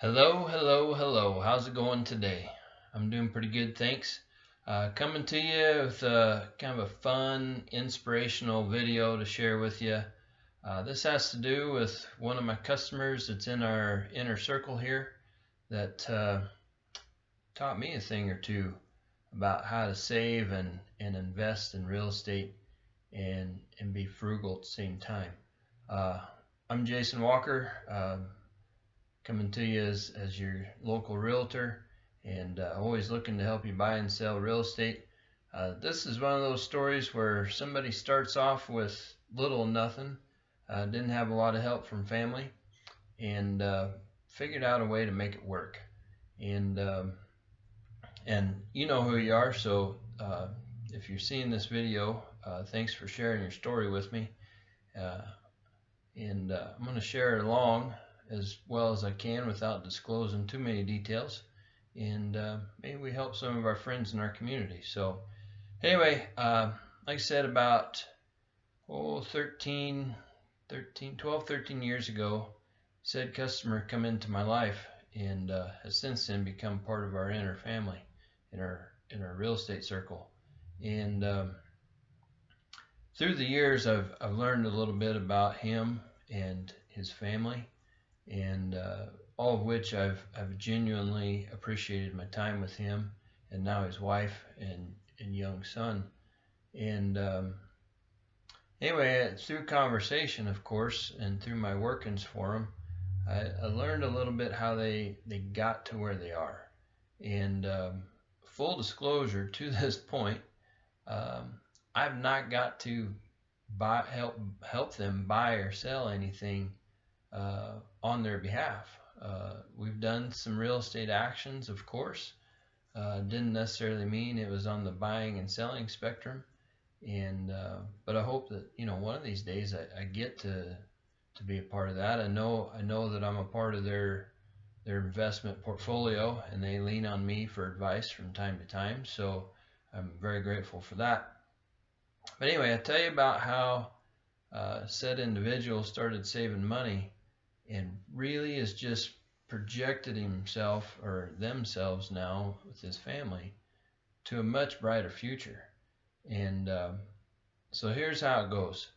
Hello, hello, hello. How's it going today? I'm doing pretty good, thanks. Coming to you with kind of a fun, inspirational video to share with you. This has to do with one of my customers that's in our inner circle here that taught me a thing or two about how to save and invest in real estate and be frugal at the same time. Uh, I'm Jason Walker. Coming to you as your local realtor and always looking to help you buy and sell real estate. This is one of those stories where somebody starts off with little or nothing, didn't have a lot of help from family, and figured out a way to make it work. And you know who you are, so if you're seeing this video, thanks for sharing your story with me. Uh, and I'm going to share it along as well as I can without disclosing too many details. And maybe we help some of our friends in our community. So, anyway, like I said, about 12, 13 years ago, said customer come into my life and has since then become part of our inner family in our real estate circle. And through the years, I've learned a little bit about him and his family, and all of which I've genuinely appreciated my time with him, and now his wife and young son. And anyway, through conversation, of course, and through my workings for him, I learned a little bit how they got to where they are. And full disclosure, to this point, um, I've not got to help them buy or sell anything on their behalf. We've done some real estate actions, of course. Didn't necessarily mean it was on the buying and selling spectrum. And but I hope that one of these days I get to be a part of that. I know that I'm a part of their investment portfolio, and they lean on me for advice from time to time. So I'm very grateful for that. But anyway, I tell you about how said individual started saving money and really is just projected himself or themselves now with his family to a much brighter future. And so here's how it goes.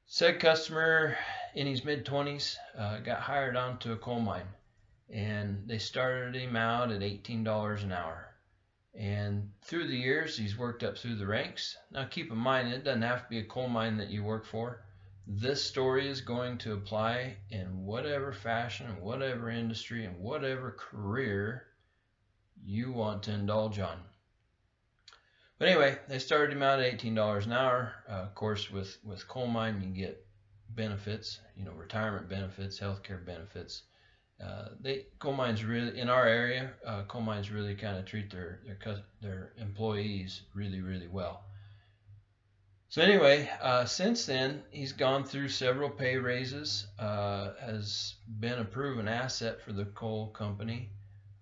Said customer in his mid 20s got hired onto a coal mine, and they started him out at $18 an hour. And through the years, he's worked up through the ranks. Now, keep in mind, it doesn't have to be a coal mine that you work for. This story is going to apply in whatever fashion, whatever industry, and whatever career you want to indulge on. But anyway, they started him out at $18 an hour. Of course, with coal mine, you get benefits, retirement benefits, healthcare benefits. Coal mines really in our area. Coal mines really kind of treat their employees really, really well. So anyway, since then he's gone through several pay raises. Has been a proven asset for the coal company.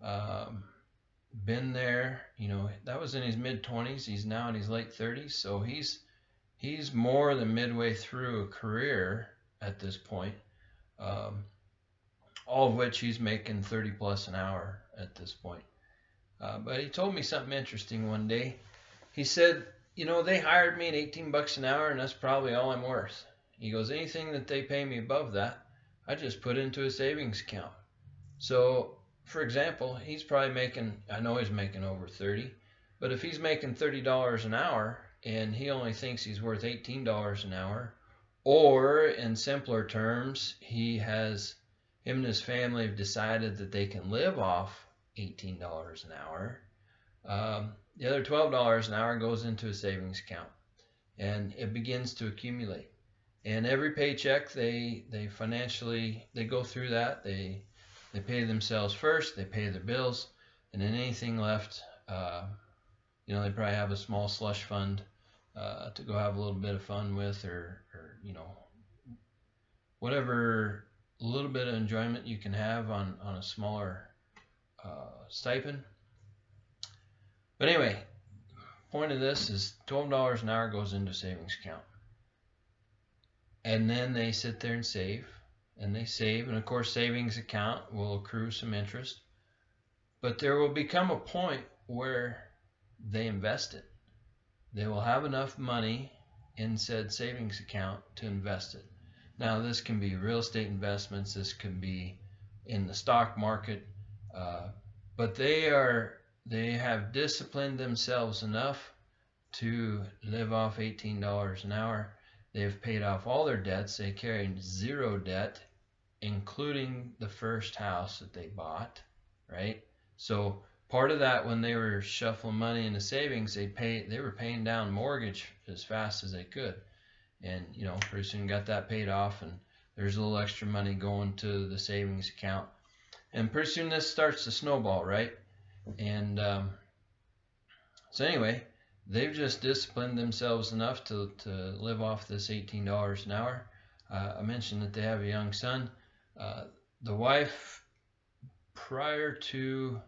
Um, been there, that was in his mid 20s. He's now in his late 30s, so he's more than midway through a career at this point. Um, all of which he's making 30 plus an hour at this point. But he told me something interesting one day. He said, they hired me at 18 bucks an hour, and that's probably all I'm worth. He goes, anything that they pay me above that, I just put into a savings account. So, for example, he's probably making, I know he's making over 30, but if he's making $30 an hour and he only thinks he's worth $18 an hour, or in simpler terms, him and his family have decided that they can live off $18 an hour. The other $12 an hour goes into a savings account, and it begins to accumulate. And every paycheck, they go through that. They pay themselves first. They pay their bills, and then anything left, they probably have a small slush fund to go have a little bit of fun with, or whatever little bit of enjoyment you can have on a smaller stipend. But anyway, point of this is $12 an hour goes into savings account, and then they sit there and save. and they save, and of course savings account will accrue some interest, but there will become a point where they invest it. They will have enough money in said savings account to invest it. Now, this can be real estate investments, this can be in the stock market, uh, but they have disciplined themselves enough to live off $18 an hour. They've paid off all their debts. They carry zero debt, including the first house that they bought, right? So part of that, when they were shuffling money into savings, they were paying down mortgage as fast as they could, and pretty soon got that paid off, and there's a little extra money going to the savings account, and pretty soon this starts to snowball, right? And so anyway, they've just disciplined themselves enough to live off this $18 an hour. I mentioned that they have a young son. The wife, prior to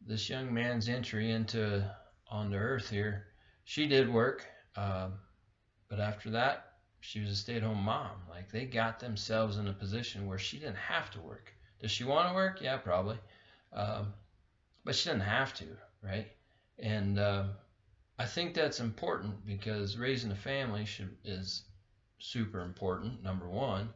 this young man's entry onto earth here, she did work, but after that, she was a stay-at-home mom. Like, they got themselves in a position where she didn't have to work. Does she want to work? Yeah, probably, but she didn't have to, right? And I think that's important, because raising a family is super important, number one.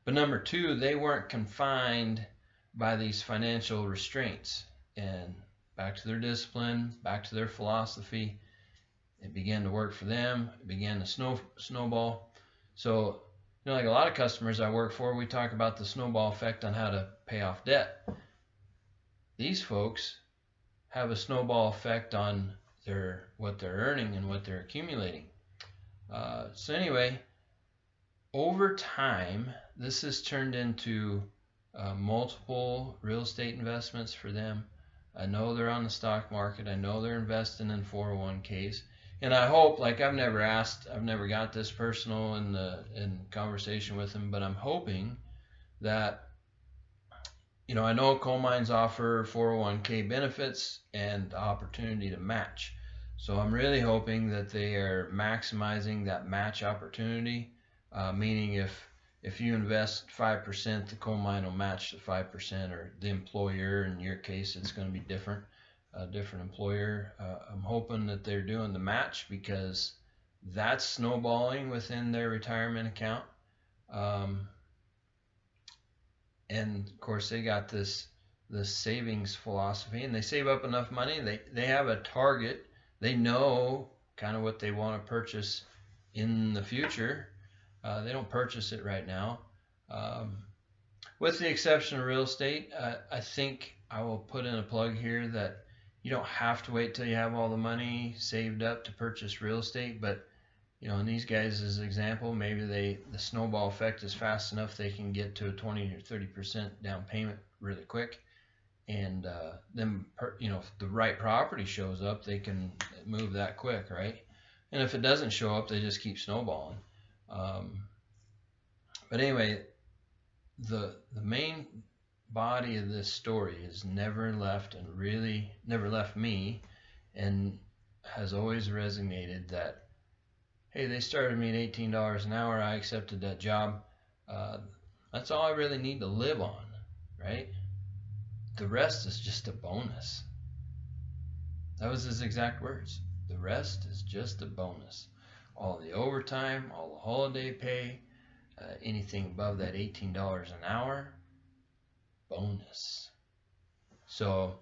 But number two, they weren't confined by these financial restraints. And back to their discipline, back to their philosophy, it began to work for them. It began to snowball. So, like a lot of customers I work for, we talk about the snowball effect on how to pay off debt. These folks have a snowball effect on what they're earning and what they're accumulating. So anyway, over time, this has turned into multiple real estate investments for them. I know they're on the stock market. I know they're investing in 401ks. And I hope, like, I've never got this personal in conversation with them, but I'm hoping that, I know coal mines offer 401k benefits and the opportunity to match. So I'm really hoping that they are maximizing that match opportunity, meaning if you invest 5%, the coal mine will match the 5%, or the employer, in your case, it's going to be different, a different employer. I'm hoping that they're doing the match, because that's snowballing within their retirement account. And of course, they got this savings philosophy, and they save up enough money. They have a target. They know kind of what they want to purchase in the future. They don't purchase it right now. With the exception of real estate, I think I will put in a plug here that you don't have to wait till you have all the money saved up to purchase real estate. But in these guys' as an example, maybe the snowball effect is fast enough they can get to a 20 or 30% down payment really quick. And then, if the right property shows up, they can move that quick, right? And if it doesn't show up, they just keep snowballing. But anyway, the main body of this story has never left me, and has always resonated that, hey, they started me at $18 an hour. I accepted that job. That's all I really need to live on, right? The rest is just a bonus. That was his exact words. The rest is just a bonus. All the overtime, all the holiday pay, anything above that $18 an hour, bonus. So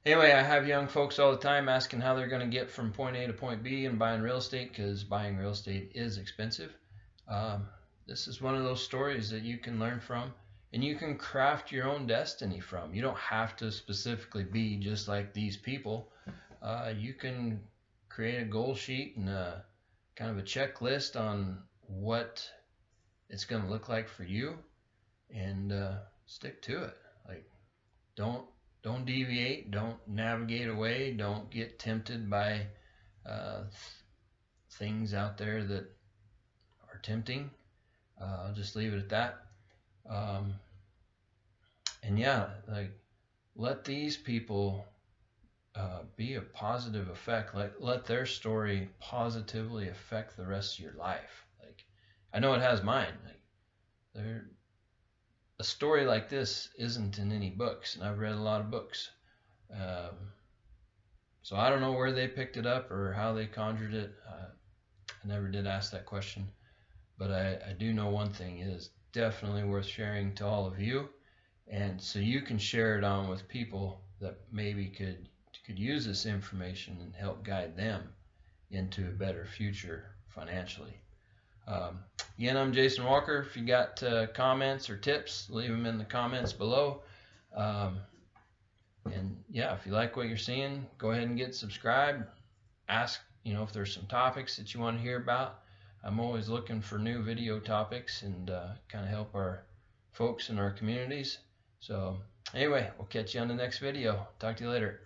anyway, I have young folks all the time asking how they're going to get from point A to point B and buying real estate, because buying real estate is expensive. This is one of those stories that you can learn from, and you can craft your own destiny from. You don't have to specifically be just like these people. You can create a goal sheet and kind of a checklist on what it's going to look like for you, and stick to it. Like, don't deviate, don't navigate away, don't get tempted by things out there that are tempting. I'll just leave it at that. And yeah, like, let these people be a positive effect. Let their story positively affect the rest of your life. Like, I know it has mine. Like, a story like this isn't in any books, and I've read a lot of books. Um, so I don't know where they picked it up or how they conjured it. I never did ask that question, but I do know one thing: it is definitely worth sharing to all of you, and so you can share it on with people that maybe could use this information and help guide them into a better future financially. Um, Again, I'm Jason Walker. If you got comments or tips, leave them in the comments below. Um, and yeah, if you like what you're seeing, go ahead and get subscribed. Ask, if there's some topics that you want to hear about. I'm always looking for new video topics and kind of help our folks in our communities. So anyway, we'll catch you on the next video. Talk to you later.